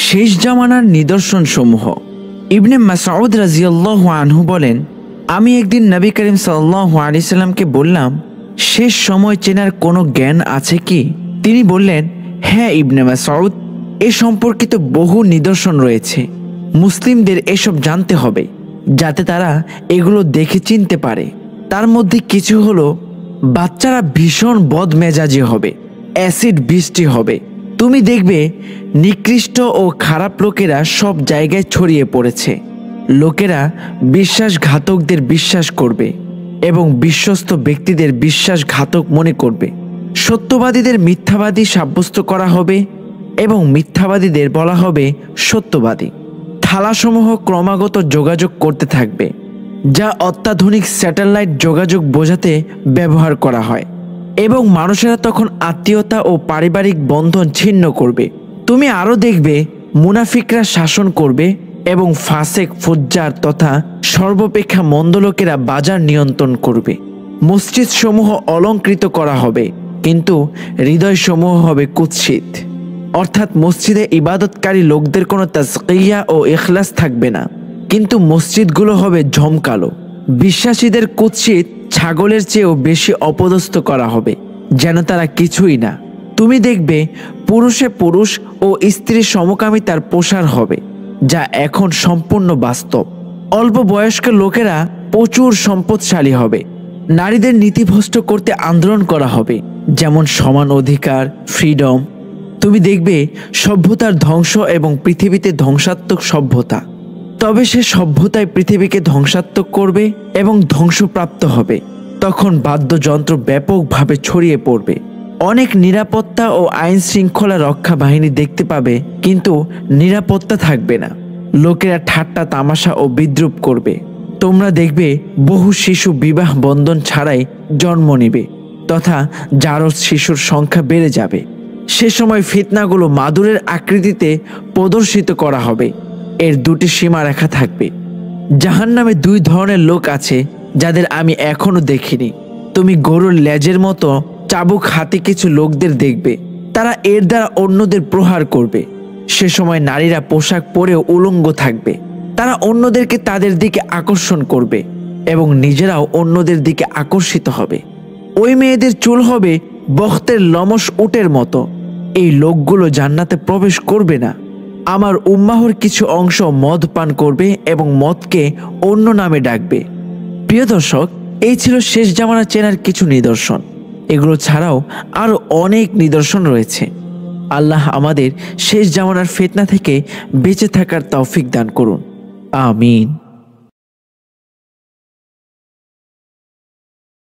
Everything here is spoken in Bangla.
শেষ জামানার নিদর্শন সমূহ। ইবনে মাসউদ রাদিয়াল্লাহু আনহু বলেন, আমি একদিন নবী করিম সাল্লাল্লাহু আলাইহি সাল্লামকে বললাম, শেষ সময় চেনার কোনো জ্ঞান আছে কি? তিনি বললেন, হ্যাঁ ইবনে মাসউদ, এ সম্পর্কিত বহু নিদর্শন রয়েছে। মুসলিমদের এসব জানতে হবে যাতে তারা এগুলো দেখে চিনতে পারে। তার মধ্যে কিছু হলো, বাচ্চারা ভীষণ বদমেজাজি হবে, অ্যাসিড বৃষ্টি হবে। তুমি দেখবে নিকৃষ্ট ও খারাপ লোকেরা সব জায়গায় ছড়িয়ে পড়েছে। লোকেরা বিশ্বাসঘাতকদের বিশ্বাস করবে এবং বিশ্বস্ত ব্যক্তিদের বিশ্বাসঘাতক মনে করবে। সত্যবাদীদের মিথ্যাবাদী সাব্যস্ত করা হবে এবং মিথ্যাবাদীদের বলা হবে সত্যবাদী। থালাসমূহ ক্রমাগত যোগাযোগ করতে থাকবে, যা অত্যাধুনিক স্যাটেলাইট যোগাযোগ বোঝাতে ব্যবহার করা হয়, এবং মানুষেরা তখন আত্মীয়তা ও পারিবারিক বন্ধন ছিন্ন করবে। তুমি আরও দেখবে মুনাফিকরা শাসন করবে এবং ফাসেক, ফুজ্জার তথা সর্বাপেক্ষা মন্দ লোকেরা বাজার নিয়ন্ত্রণ করবে। মসজিদ সমূহ অলঙ্কৃত করা হবে, কিন্তু হৃদয় সমূহ হবে কুৎসিত। অর্থাৎ মসজিদে ইবাদতকারী লোকদের কোনো তাজকিয়া ও ইখলাস থাকবে না, কিন্তু মসজিদগুলো হবে ঝমকালো। বিশ্বাসীদের কুৎসিত ছাগলের চেয়েও বেশি অপদস্থ করা হবে, যেন তারা কিছুই না। তুমি দেখবে পুরুষে পুরুষ ও স্ত্রীর সমকামিতার প্রসার হবে, যা এখন সম্পূর্ণ বাস্তব। অল্প বয়স্ক লোকেরা প্রচুর সম্পদশালী হবে। নারীদের নীতিভ্রষ্ট করতে আন্দোলন করা হবে, যেমন সমান অধিকার, ফ্রিডম। তুমি দেখবে সভ্যতার ধ্বংস এবং পৃথিবীতে ধ্বংসাত্মক সভ্যতা। তবে সে সভ্যতায় পৃথিবীকে ধ্বংসাত্মক করবে এবং ধ্বংসপ্রাপ্ত হবে। তখন বাদ্যযন্ত্র ব্যাপকভাবে ছড়িয়ে পড়বে। অনেক নিরাপত্তা ও আইন শৃঙ্খলা রক্ষা বাহিনী দেখতে পাবে, কিন্তু নিরাপত্তা থাকবে না। লোকেরা ঠাট্টা তামাশা ও বিদ্রূপ করবে। তোমরা দেখবে বহু শিশু বিবাহ বন্ধন ছাড়াই জন্ম নেবে তথা জারজ শিশুর সংখ্যা বেড়ে যাবে। সে সময় ফিতনাগুলো মাদুরের আকৃতিতে প্রদর্শিত করা হবে। এর দুটি সীমারেখা থাকবে। জাহান্নামে দুই ধরনের লোক আছে যাদের আমি এখনো দেখিনি। তুমি গরুর লেজের মতো চাবুক হাতে কিছু লোকদের দেখবে, তারা এর দ্বারা অন্যদের প্রহার করবে। সে সময় নারীরা পোশাক পরেও উলঙ্গ থাকবে। তারা অন্যদেরকে তাদের দিকে আকর্ষণ করবে এবং নিজেরাও অন্যদের দিকে আকর্ষিত হবে। ওই মেয়েদের চুল হবে বখতের লমস উটের মতো। এই লোকগুলো জান্নাতে প্রবেশ করবে না। আমার উম্মাহর কিছু অংশ মদ পান করবে এবং মদকে অন্য নামে ডাকবে। প্রিয় দর্শক, এই ছিল শেষ জামানা চেনার কিছু নিদর্শন। এগুলো ছাড়াও আরও অনেক নিদর্শন রয়েছে। আল্লাহ আমাদের শেষ জামানার ফিতনা থেকে বেঁচে থাকার তৌফিক দান করুন। আমিন।